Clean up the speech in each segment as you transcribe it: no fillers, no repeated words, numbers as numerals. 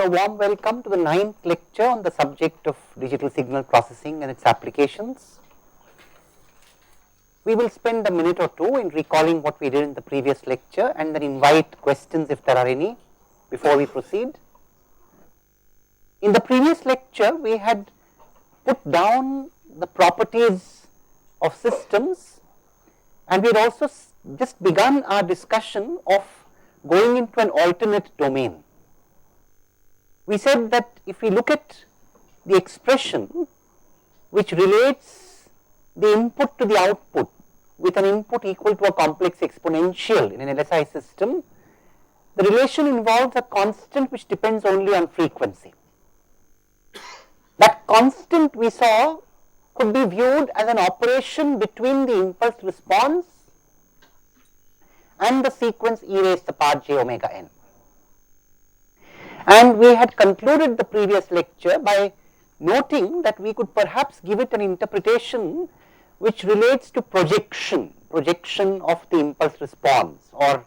So, warm welcome to the 9th lecture on the subject of digital signal processing and its applications. We will spend a minute or two in recalling what we did in the previous lecture and then invite questions if there are any before we proceed. In the previous lecture, we had put down the properties of systems, and we had also just begun our discussion of going into an alternate domain. We said that if we look at the expression which relates the input to the output with an input equal to a complex exponential in an LSI system, the relation involves a constant which depends only on frequency. That constant, we saw, could be viewed as an operation between the impulse response and the sequence e raised to the power j omega n. And we had concluded the previous lecture by noting that we could perhaps give it an interpretation which relates to projection of the impulse response, or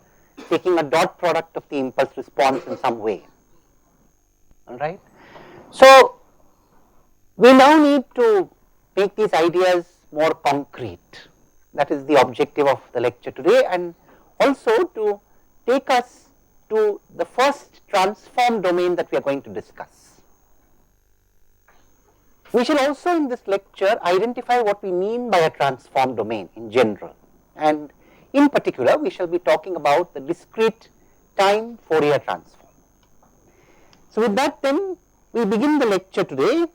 taking a dot product of the impulse response in some way. Alright. So, we now need to make these ideas more concrete. That is the objective of the lecture today, and also to take us to the first transform domain that we are going to discuss. We shall also in this lecture identify what we mean by a transform domain in general, and in particular we shall be talking about the discrete time Fourier transform. So with that then we begin the lecture today,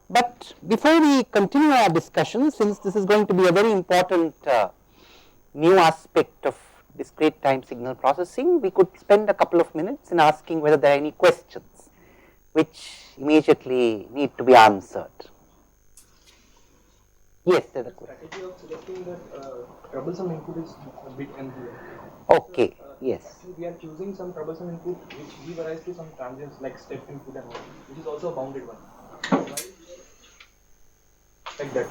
but before we continue our discussion, since this is going to be a very important new aspect of discrete time signal processing, we could spend a couple of minutes in asking whether there are any questions which immediately need to be answered. Yes, there is a question. Strategy of selecting that troublesome input is a bit unclear. Okay, yes. We are choosing some troublesome input which give rise to some transients like step input and all, which is also a bounded one. Like that.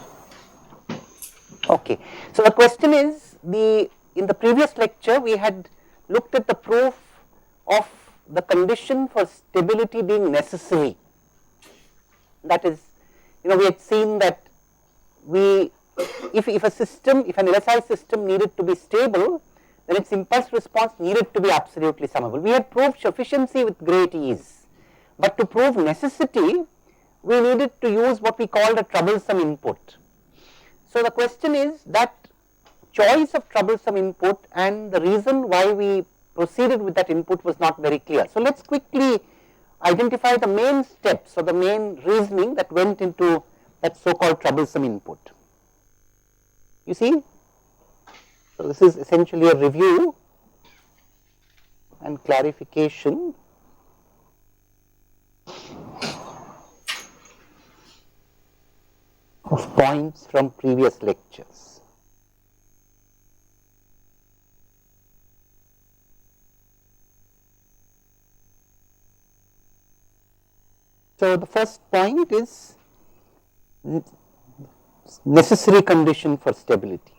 Okay, so the question is, in the previous lecture we had looked at the proof of the condition for stability being necessary. That is, we had seen that if a system, if an LSI system needed to be stable, then its impulse response needed to be absolutely summable. We had proved sufficiency with great ease, but to prove necessity, we needed to use what we called a troublesome input. So the question is that choice of troublesome input and the reason why we proceeded with that input was not very clear. So let's quickly identify the main steps or the main reasoning that went into that so-called troublesome input. You see? So this is essentially a review and clarification of points from previous lectures. So the first point is necessary condition for stability.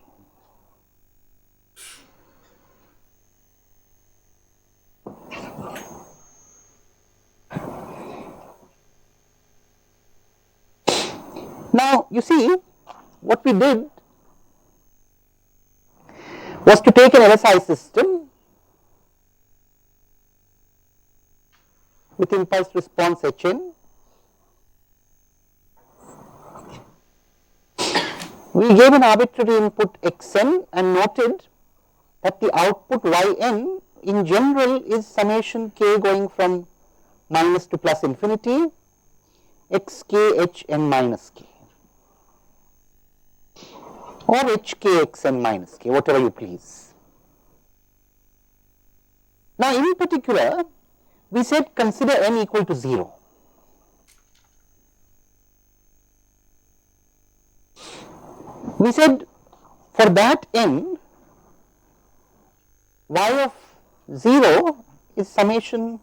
Now you see, what we did was to take an LSI system with impulse response Hn. We gave an arbitrary input xn and noted that the output yn in general is summation k going from minus to plus infinity xk hn minus k, or hk xn minus k, whatever you please. Now in particular, we said consider n equal to 0. We said for that n, y of 0 is summation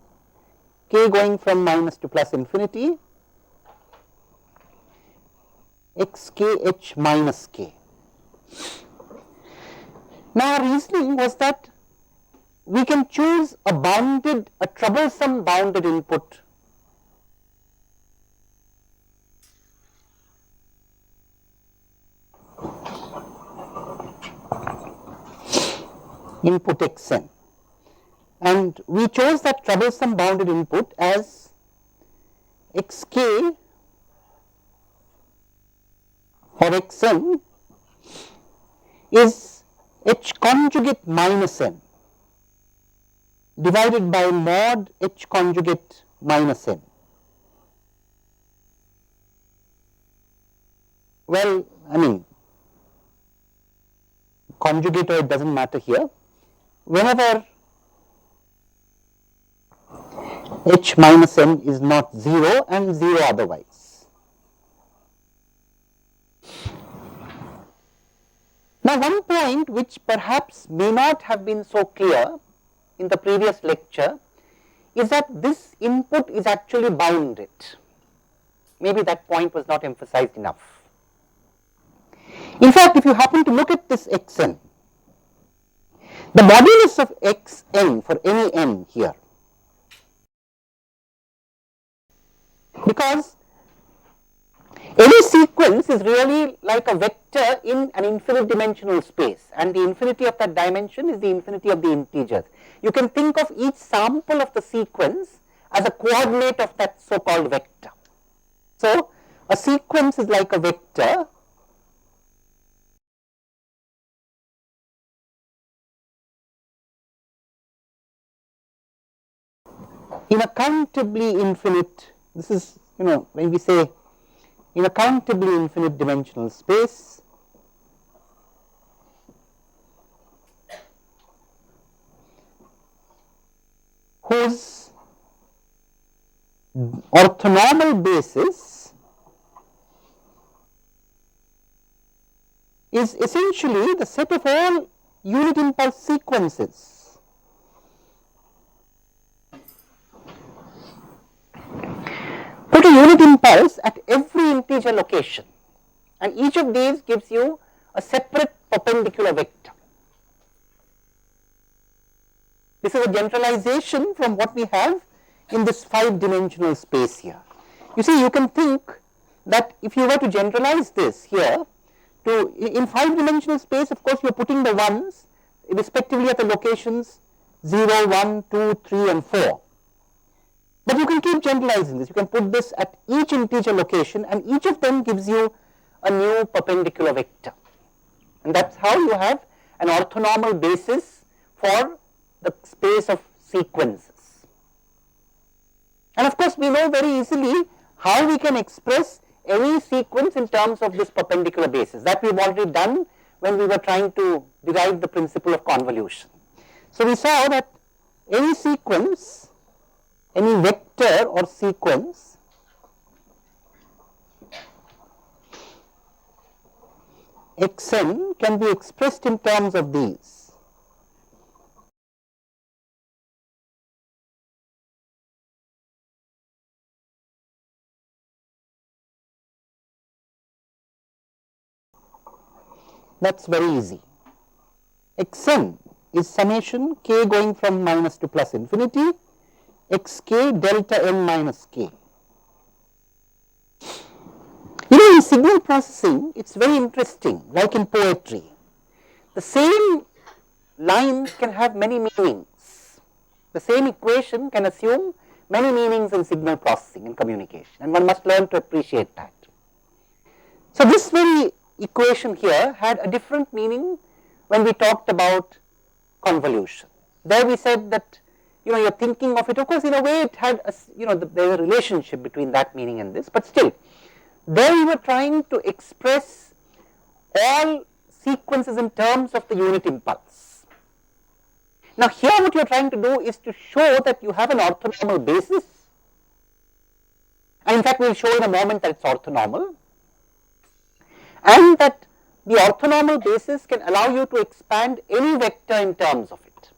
k going from minus to plus infinity xkh minus k. Now our reasoning was that we can choose a troublesome bounded input input xn, and we chose that troublesome bounded input as xk for xn is h conjugate minus n divided by mod h conjugate minus n. Well, I mean, conjugate or it does not matter here. Whenever h minus n is not 0 and 0 otherwise. Now, one point which perhaps may not have been so clear in the previous lecture is that this input is actually bounded. Maybe that point was not emphasized enough. In fact, if you happen to look at this xn, the modulus of xn for any n here, because any sequence is really like a vector in an infinite dimensional space, and the infinity of that dimension is the infinity of the integers. You can think of each sample of the sequence as a coordinate of that so called vector. So, a sequence is like a vector in a countably infinite, this is, when we say in a countably infinite dimensional space, whose orthonormal basis is essentially the set of all unit impulse sequences. Put a unit impulse at every integer location, and each of these gives you a separate perpendicular vector. This is a generalization from what we have in this 5-dimensional space here. You see, you can think that if you were to generalize this here to in 5-dimensional space, of course, you are putting the ones respectively at the locations 0, 1, 2, 3 and 4. But you can keep generalizing this, you can put this at each integer location and each of them gives you a new perpendicular vector, and that is how you have an orthonormal basis for the space of sequences. And of course, we know very easily how we can express any sequence in terms of this perpendicular basis, that we have already done when we were trying to derive the principle of convolution. So, we saw that any sequence, any vector or sequence xn can be expressed in terms of these. That is very easy. Xn is summation k going from minus to plus infinity, xk delta n minus k. In signal processing, it is very interesting, like in poetry. The same line can have many meanings. The same equation can assume many meanings in signal processing and communication, and one must learn to appreciate that. So, this very equation here had a different meaning when we talked about convolution. There we said that you are thinking of it, of course, in a way it had a, there is a relationship between that meaning and this, but still there we were trying to express all sequences in terms of the unit impulse. Now, here what you are trying to do is to show that you have an orthonormal basis, and in fact we will show in a moment that it is orthonormal, and that the orthonormal basis can allow you to expand any vector in terms of it.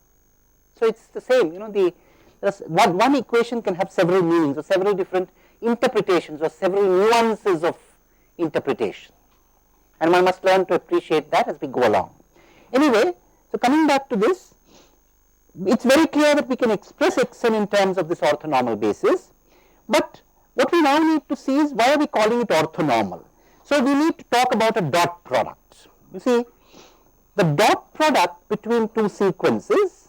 So, it is the same, one equation can have several meanings or several different interpretations or several nuances of interpretation, and one must learn to appreciate that as we go along. Anyway, so coming back to this, it is very clear that we can express xn in terms of this orthonormal basis, but what we now need to see is why are we calling it orthonormal. So, we need to talk about a dot product. You see, the dot product between two sequences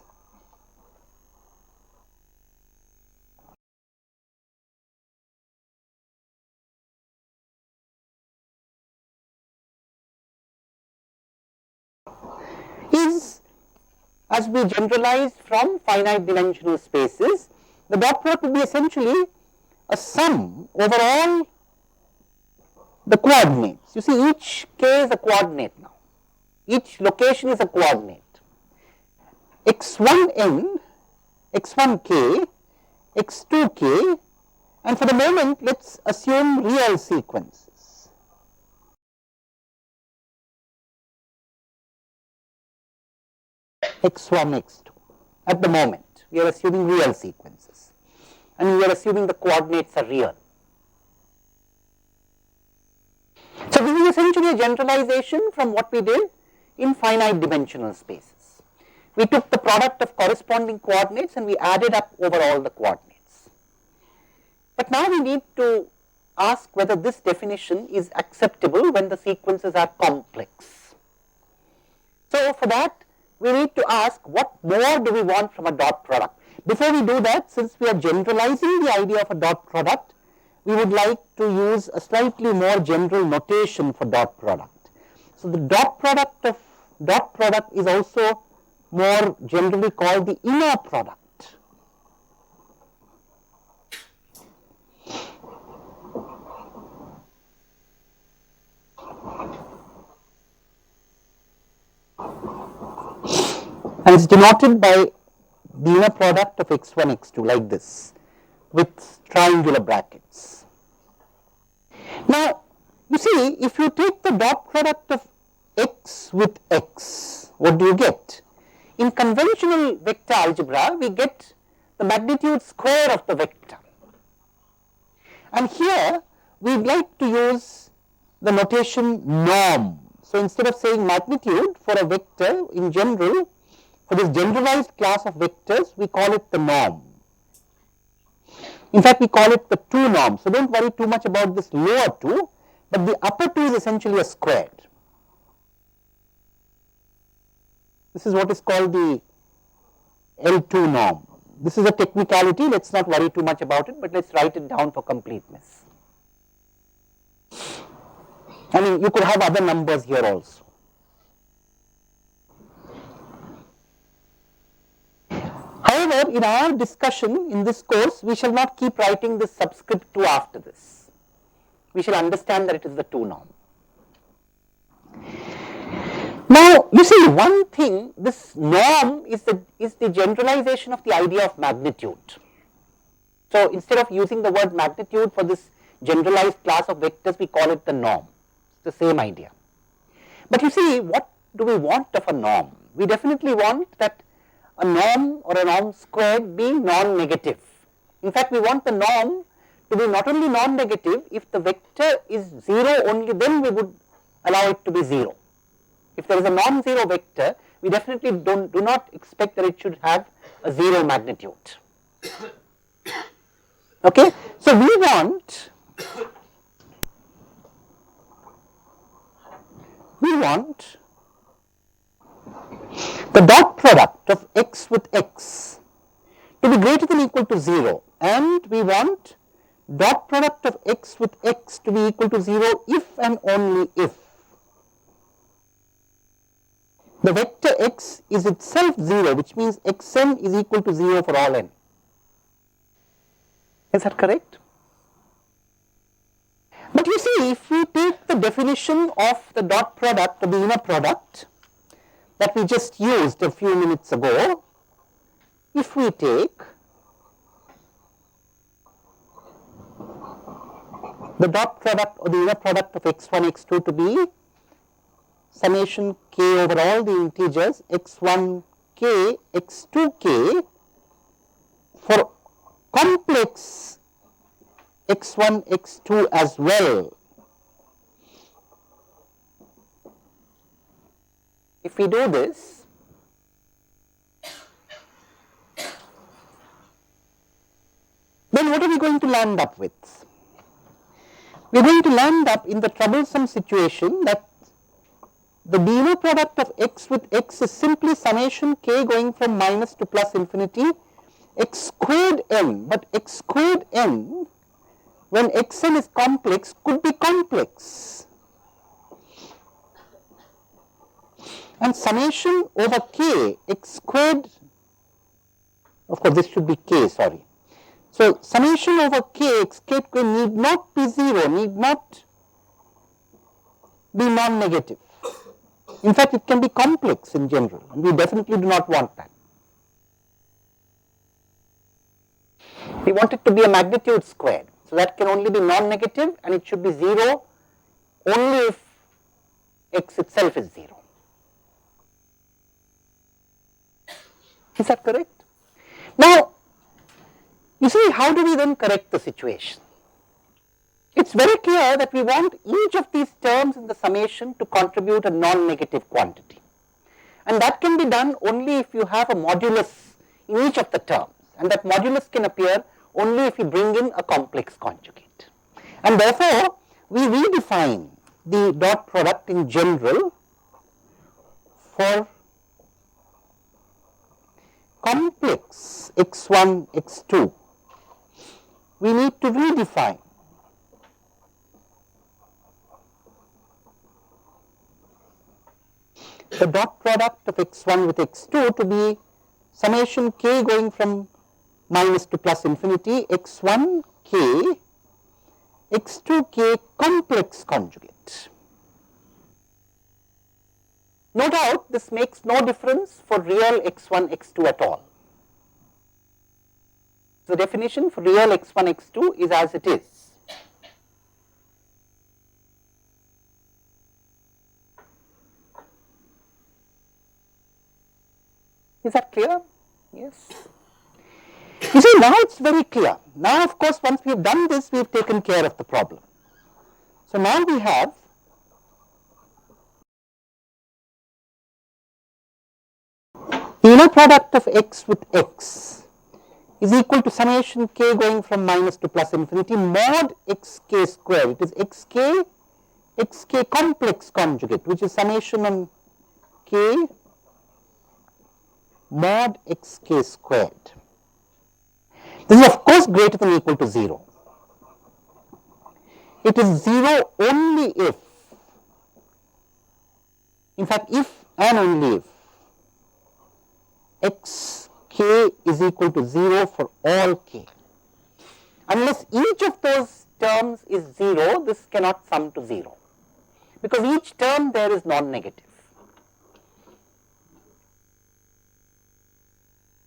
is, as we generalize from finite dimensional spaces, the dot product would be essentially a sum over all the coordinates. You see, each k is a coordinate now, each location is a coordinate. x1n, x1k, x2k, and for the moment let us assume real sequences. x1, x2. At the moment, we are assuming real sequences, and we are assuming the coordinates are real. So, this is essentially a generalization from what we did in finite dimensional spaces. We took the product of corresponding coordinates and we added up over all the coordinates. But now we need to ask whether this definition is acceptable when the sequences are complex. So, for that we need to ask what more do we want from a dot product. Before we do that, since we are generalizing the idea of a dot product, we would like to use a slightly more general notation for dot product. So, the dot product is also more generally called the inner product. And it is denoted by the inner product of x1, x2 like this with triangular brackets. Now, you see, if you take the dot product of x with x, what do you get? In conventional vector algebra, we get the magnitude square of the vector. And here, we would like to use the notation norm. So, instead of saying magnitude for a vector in general, for this generalized class of vectors, we call it the norm. In fact, we call it the 2 norm. So, do not worry too much about this lower 2, but the upper 2 is essentially a square. This is what is called the L2 norm. This is a technicality, let us not worry too much about it, but let us write it down for completeness. I mean, you could have other numbers here also. However, in our discussion in this course, we shall not keep writing this subscript 2 after this. We shall understand that it is the 2 norm. Now, you see, one thing, this norm is the generalization of the idea of magnitude. So, instead of using the word magnitude for this generalized class of vectors, we call it the norm. It is the same idea. But you see, what do we want of a norm? We definitely want that a norm or a norm squared be non-negative. In fact, we want the norm to be not only non-negative, if the vector is 0 only, then we would allow it to be 0. If there is a non-zero vector, we definitely do not expect that it should have a 0 magnitude. Okay? So, we want the dot product of x with x to be greater than or equal to 0, and we want dot product of x with x to be equal to 0 if and only if the vector x is itself 0, which means xn is equal to 0 for all n. Is that correct? But you see, if we take the definition of the dot product or the inner product that we just used a few minutes ago, if we take the dot product or the inner product of x1, x2 to be summation k over all the integers x1k, x2k for complex x1, x2 as well. If we do this, then what are we going to land up with? We are going to land up in the troublesome situation that the de novo product of x with x is simply summation k going from minus to plus infinity x squared n, but x squared n when xn is complex could be complex, and summation over k x squared, of course this should be k, sorry. So, summation over k x k need not be 0, need not be non-negative. In fact, it can be complex in general, and we definitely do not want that. We want it to be a magnitude squared, so that can only be non-negative, and it should be 0 only if x itself is 0. Is that correct? Now, you see, how do we then correct the situation? It's very clear that we want each of these terms in the summation to contribute a non-negative quantity, and that can be done only if you have a modulus in each of the terms, and that modulus can appear only if you bring in a complex conjugate. And therefore, we redefine the dot product in general for complex x1, x2. We need to redefine the dot product of x1 with x2 to be summation k going from minus to plus infinity x1 k x2 k complex conjugate. No doubt this makes no difference for real x1 x2 at all. The definition for real x1 x2 is as it is. Is that clear? Yes. You see, now it's very clear. Now, of course, once we have done this, we have taken care of the problem. So now we have the inner product of x with x is equal to summation k going from minus to plus infinity mod xk square. It is xk complex conjugate, which is summation on k mod xk squared. This is of course greater than or equal to 0. It is 0 only if, in fact if and only if xk is equal to 0 for all k. Unless each of those terms is 0, this cannot sum to 0, because each term there is non-negative.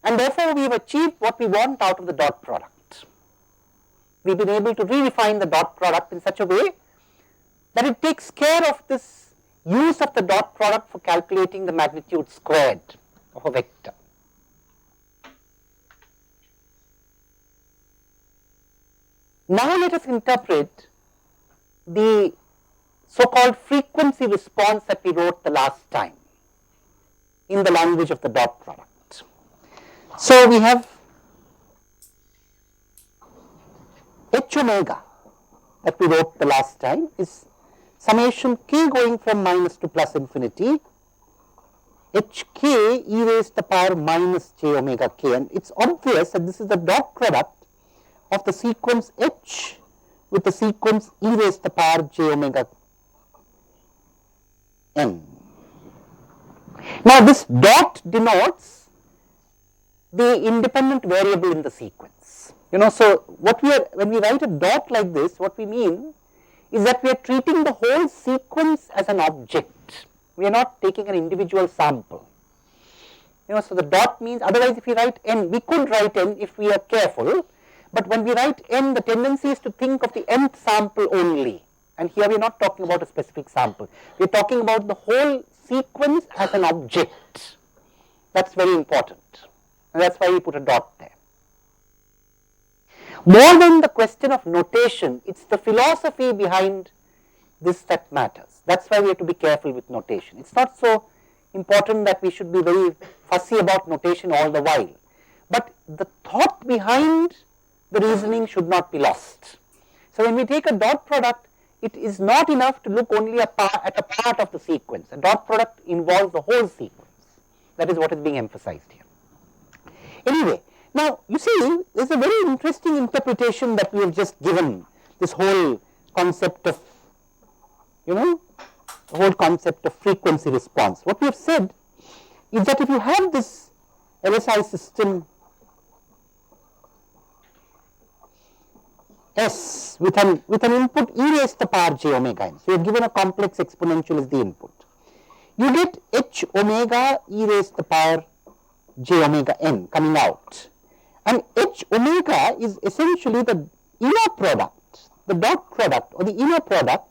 And therefore, we have achieved what we want out of the dot product. We have been able to redefine the dot product in such a way that it takes care of this use of the dot product for calculating the magnitude squared of a vector. Now let us interpret the so-called frequency response that we wrote the last time in the language of the dot product. So we have h omega that we wrote the last time is summation k going from minus to plus infinity hk e raised to the power minus j omega k, and it's obvious that this is the dot product of the sequence h with the sequence e raised to the power j omega n. Now this dot denotes the independent variable in the sequence. So what when we write a dot like this, what we mean is that we are treating the whole sequence as an object. We are not taking an individual sample. So the dot means, otherwise if we write n, we could write n if we are careful, but when we write n, the tendency is to think of the nth sample only, and here we are not talking about a specific sample. We are talking about the whole sequence as an object. That's very important. And that's why we put a dot there. More than the question of notation, it's the philosophy behind this that matters. That's why we have to be careful with notation. It's not so important that we should be very fussy about notation all the while, but the thought behind the reasoning should not be lost. So when we take a dot product, it is not enough to look only at a part of the sequence. A dot product involves the whole sequence. That is what is being emphasized here. Anyway, now you see, there is a very interesting interpretation that we have just given, this whole concept of, the whole concept of frequency response. What we have said is that if you have this LSI system S with an input e raised to the power j omega n, so you have given a complex exponential as the input, you get h omega e raised to the power j omega n coming out, and h omega is essentially the inner product, the dot product or the inner product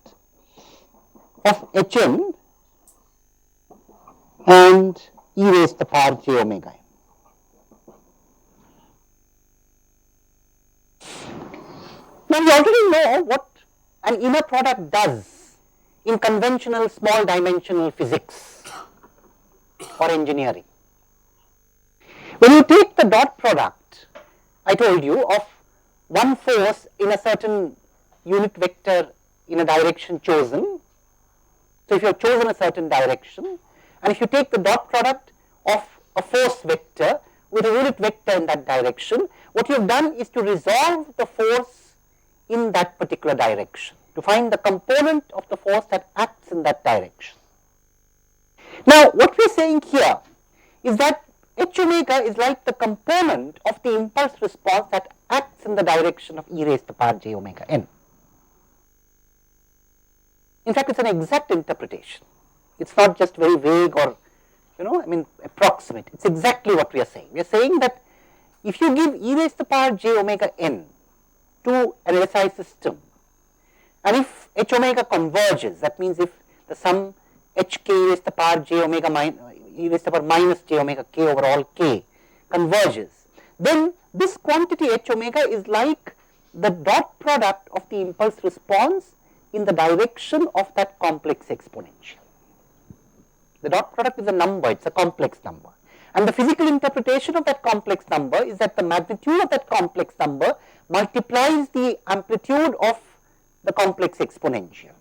of hn and e raised to the power j omega n. Now we already know what an inner product does in conventional small dimensional physics or engineering. When you take the dot product, I told you, of one force in a certain unit vector in a direction chosen, so if you have chosen a certain direction, and if you take the dot product of a force vector with a unit vector in that direction, what you have done is to resolve the force in that particular direction, to find the component of the force that acts in that direction. Now what we are saying here is that h omega is like the component of the impulse response that acts in the direction of e raised to the power j omega n. In fact, it is an exact interpretation. It is not just very vague or approximate. It is exactly what we are saying. We are saying that if you give e raised to the power j omega n to an LSI system, and if h omega converges, that means if the sum hk e raised to the power j omega e raised to the power minus j omega k over all k converges, then this quantity h omega is like the dot product of the impulse response in the direction of that complex exponential. The dot product is a number, it is a complex number. And the physical interpretation of that complex number is that the magnitude of that complex number multiplies the amplitude of the complex exponential,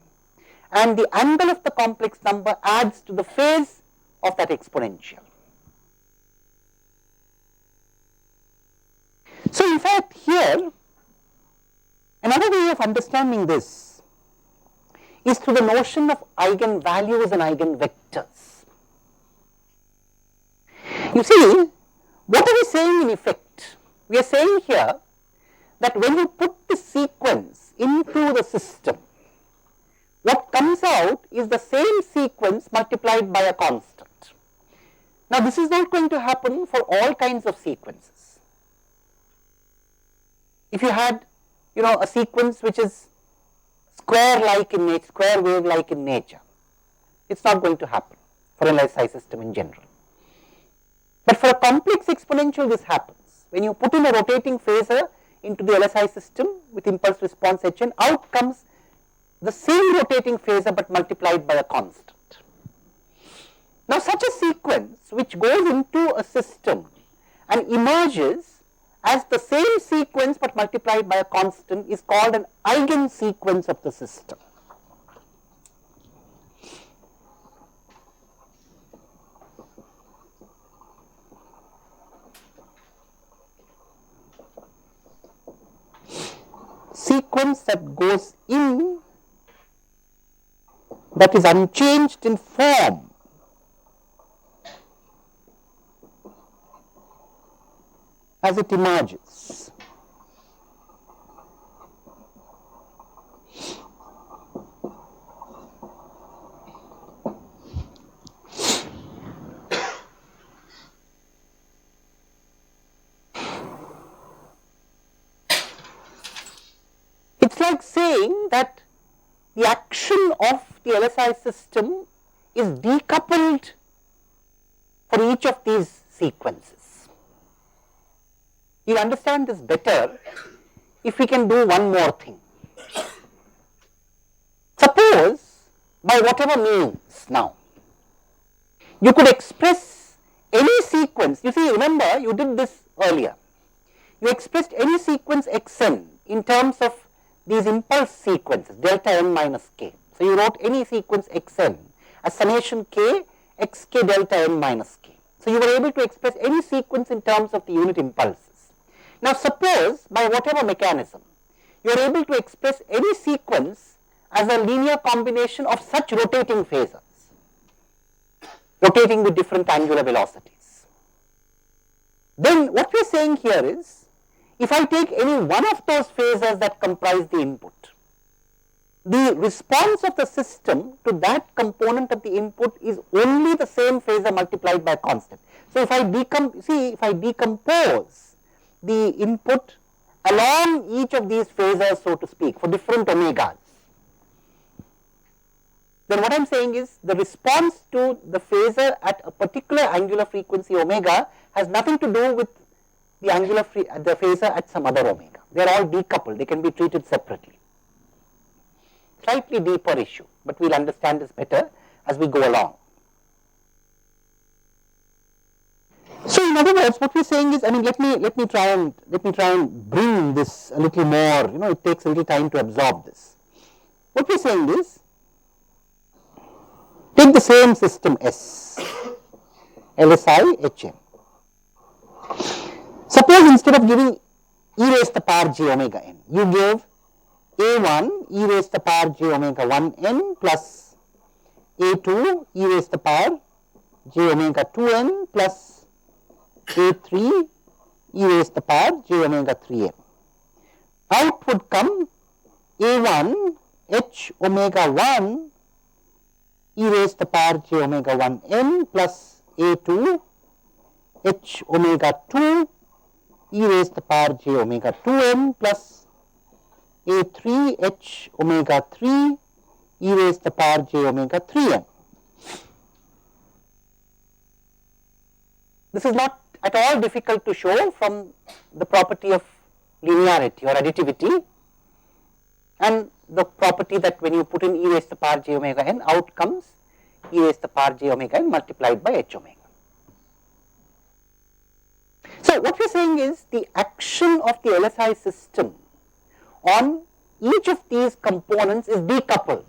and the angle of the complex number adds to the phase of that exponential. So in fact here, another way of understanding this is through the notion of eigenvalues and eigenvectors. You see, what are we saying in effect? We are saying here that when you put the sequence into the system, what comes out is the same sequence multiplied by a constant. Now this is not going to happen for all kinds of sequences. If you had a sequence which is square wave like in nature, it is not going to happen for an LSI system in general. But for a complex exponential this happens. When you put in a rotating phasor into the LSI system with impulse response Hn, out comes the same rotating phasor but multiplied by a constant. Now such a sequence which goes into a system and emerges as the same sequence but multiplied by a constant is called an eigen sequence of the system. Sequence that goes in, that is unchanged in form, as it emerges. It is like saying that the action of the LSI system is decoupled for each of these sequences. You will understand this better if we can do one more thing. Suppose, by whatever means now, you could express any sequence. You see, remember, you did this earlier. You expressed any sequence xn in terms of these impulse sequences delta n minus k. So, you wrote any sequence xn as summation k xk delta n minus k. So, you were able to express any sequence in terms of the unit impulses. Now, suppose by whatever mechanism you are able to express any sequence as a linear combination of such rotating phasors, rotating with different angular velocities. Then what we are saying here is, if I take any one of those phasors that comprise the input, the response of the system to that component of the input is only the same phasor multiplied by a constant. So, if I decompose the input along each of these phasors, so to speak, for different omegas, then what I am saying is the response to the phasor at a particular angular frequency omega has nothing to do with the the phasor at some other omega. They are all decoupled, they can be treated separately. Slightly deeper issue, but we will understand this better as we go along. So, in other words, what we are saying is, I mean, let me try and bring this a little more. It takes a little time to absorb this. What we are saying is, take the same system S, LSI HM. Suppose instead of giving e raised to the power j omega n, you gave A1 e raised to the power j omega 1 n plus A2 e raised to the power j omega 2 n plus A3 e raised to the power j omega 3 n. Out would come A1 h omega 1 e raised to the power j omega 1 n plus A2 h omega 2 e raised to the power j omega 2 n plus A3 h omega 3 e raised to the power j omega 3 n. This is not at all difficult to show from the property of linearity or additivity, and the property that when you put in e raised to the power j omega n, out comes e raised to the power j omega n multiplied by h omega. So, what we are saying is the action of the LSI system on each of these components is decoupled.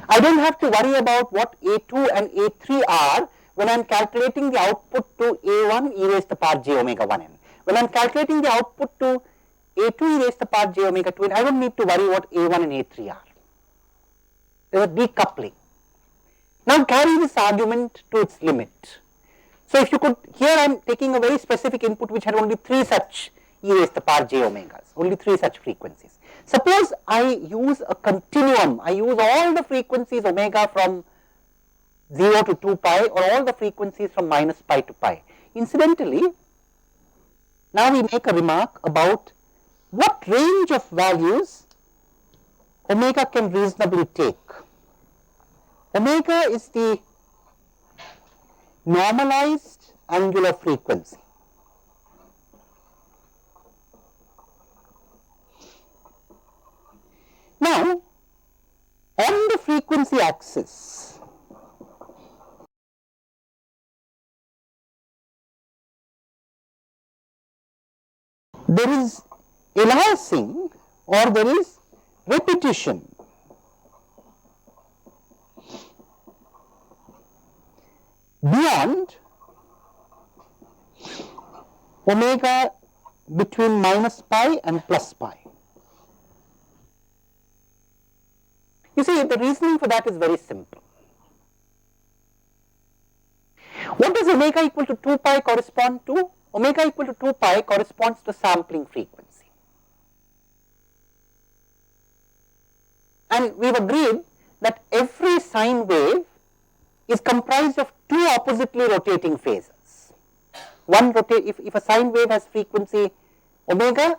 I do not have to worry about what A2 and A3 are when I am calculating the output to A1 e raised to the power j omega 1 n. When I am calculating the output to A2 e raised to the power j omega 2 n, I do not need to worry what A1 and A3 are. There is a decoupling. Now, carry this argument to its limit. So, if you could, here I am taking a very specific input which had only 3 such e raised to the power j omegas, only 3 such frequencies. Suppose I use a continuum, I use all the frequencies omega from 0 to 2 pi or all the frequencies from minus pi to pi. Incidentally, now we make a remark about what range of values omega can reasonably take. Omega is the normalized angular frequency. Now, on the frequency axis, there is aliasing or there is repetition. Beyond omega between minus pi and plus pi. You see, the reasoning for that is very simple. What does omega equal to 2 pi correspond to? Omega equal to 2 pi corresponds to sampling frequency. And we have agreed that every sine wave is comprised of 2 oppositely rotating phasors. If a sine wave has frequency omega,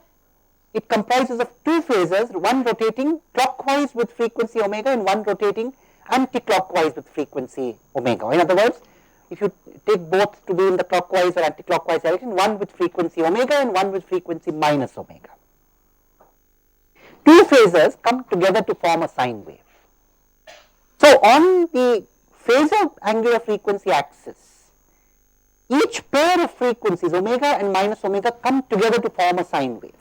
it comprises of 2 phasors, one rotating clockwise with frequency omega and one rotating anti-clockwise with frequency omega. In other words, if you take both to be in the clockwise or anti-clockwise direction, one with frequency omega and one with frequency minus omega. 2 phasors come together to form a sine wave. So, on the phasor angular frequency axis, each pair of frequencies omega and minus omega come together to form a sine wave.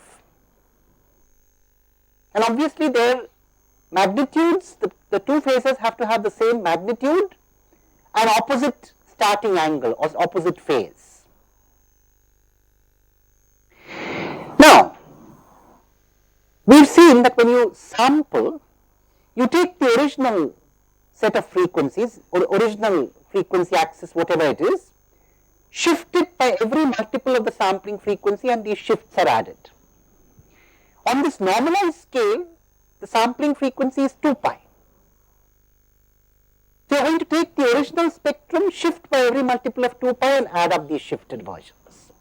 and obviously their magnitudes, the two phases have to have the same magnitude and opposite starting angle or opposite phase. Now, we have seen that when you sample, you take the original set of frequencies or original frequency axis, whatever it is, shift it by every multiple of the sampling frequency, and these shifts are added. On this normalized scale, the sampling frequency is 2 pi. So, you are going to take the original spectrum, shift by every multiple of 2 pi and add up these shifted versions.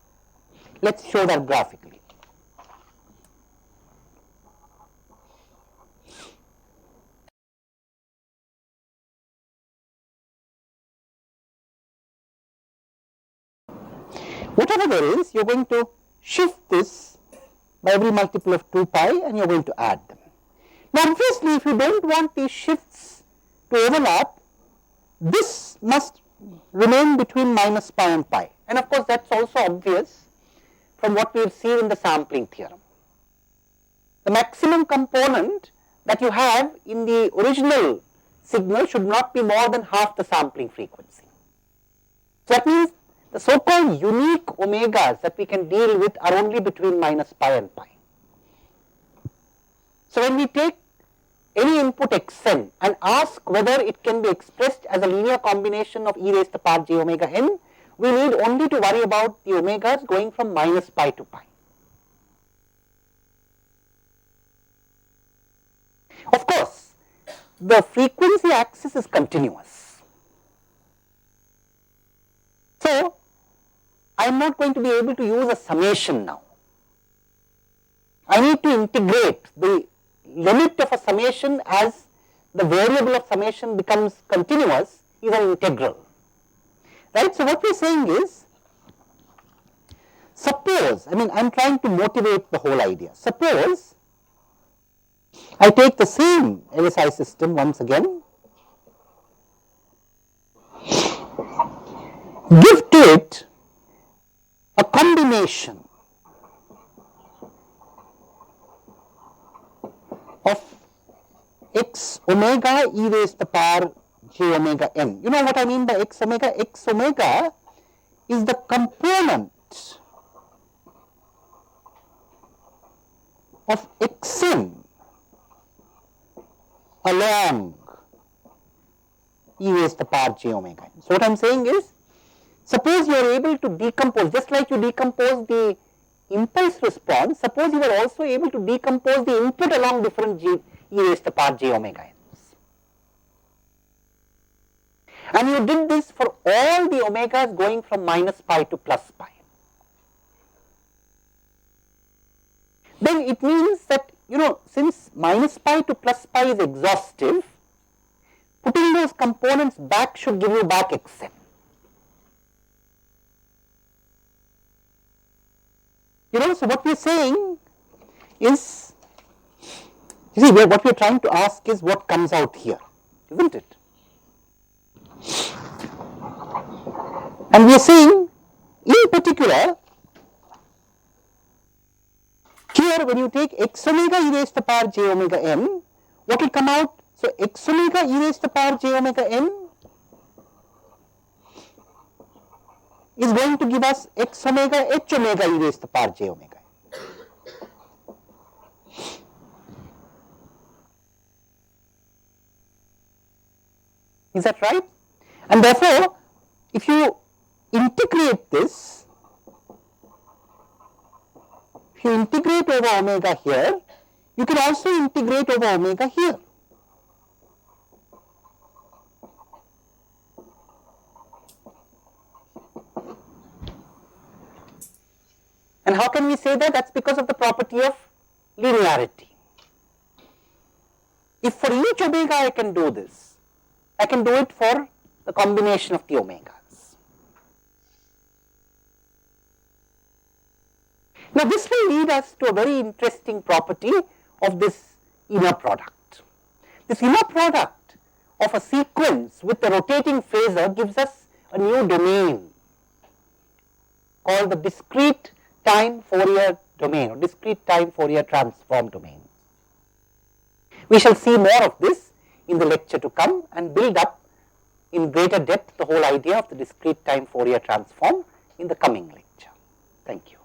Let us show that graphically. Whatever there is, you are going to shift this by every multiple of 2 pi and you are going to add them. Now, obviously, if you do not want these shifts to overlap, this must remain between minus pi and pi, and of course, that is also obvious from what we have seen in the sampling theorem. The maximum component that you have in the original signal should not be more than half the sampling frequency. So, that means the so called unique omegas that we can deal with are only between minus pi and pi. So, when we take any input xn and ask whether it can be expressed as a linear combination of e raised to the power j omega n, we need only to worry about the omegas going from minus pi to pi. Of course, the frequency axis is continuous. So, I am not going to be able to use a summation now. I need to integrate the limit of a summation as the variable of summation becomes continuous is an integral, right. So, what we are saying is, suppose, I am trying to motivate the whole idea. Suppose I take the same LSI system once again, give to it a combination of x omega e raised to the power j omega n. You know what I mean by x omega? X omega is the component of xn along e raised to the power j omega n. So, what I am saying is, suppose you are able to decompose, just like you decompose the impulse response, suppose you are also able to decompose the input along different e raised to the power j omega n's. And you did this for all the omegas going from minus pi to plus pi. Then it means that, since minus pi to plus pi is exhaustive, putting those components back should give you back xn. So what we are saying is, you see, what we are trying to ask is what comes out here, isn't it? And we are saying, in particular, here when you take x omega e raised to the power j omega n, what will come out? So, x omega e raised to the power j omega n is going to give us x omega h omega e raised to the power j omega. Is that right? And therefore, if you integrate this, if you integrate over omega here, you can also integrate over omega here. And how can we say that? That is because of the property of linearity. If for each omega I can do this, I can do it for the combination of the omegas. Now, this will lead us to a very interesting property of this inner product. This inner product of a sequence with a rotating phasor gives us a new domain called the discrete time Fourier domain or discrete time Fourier transform domain. We shall see more of this in the lecture to come and build up in greater depth the whole idea of the discrete time Fourier transform in the coming lecture. Thank you.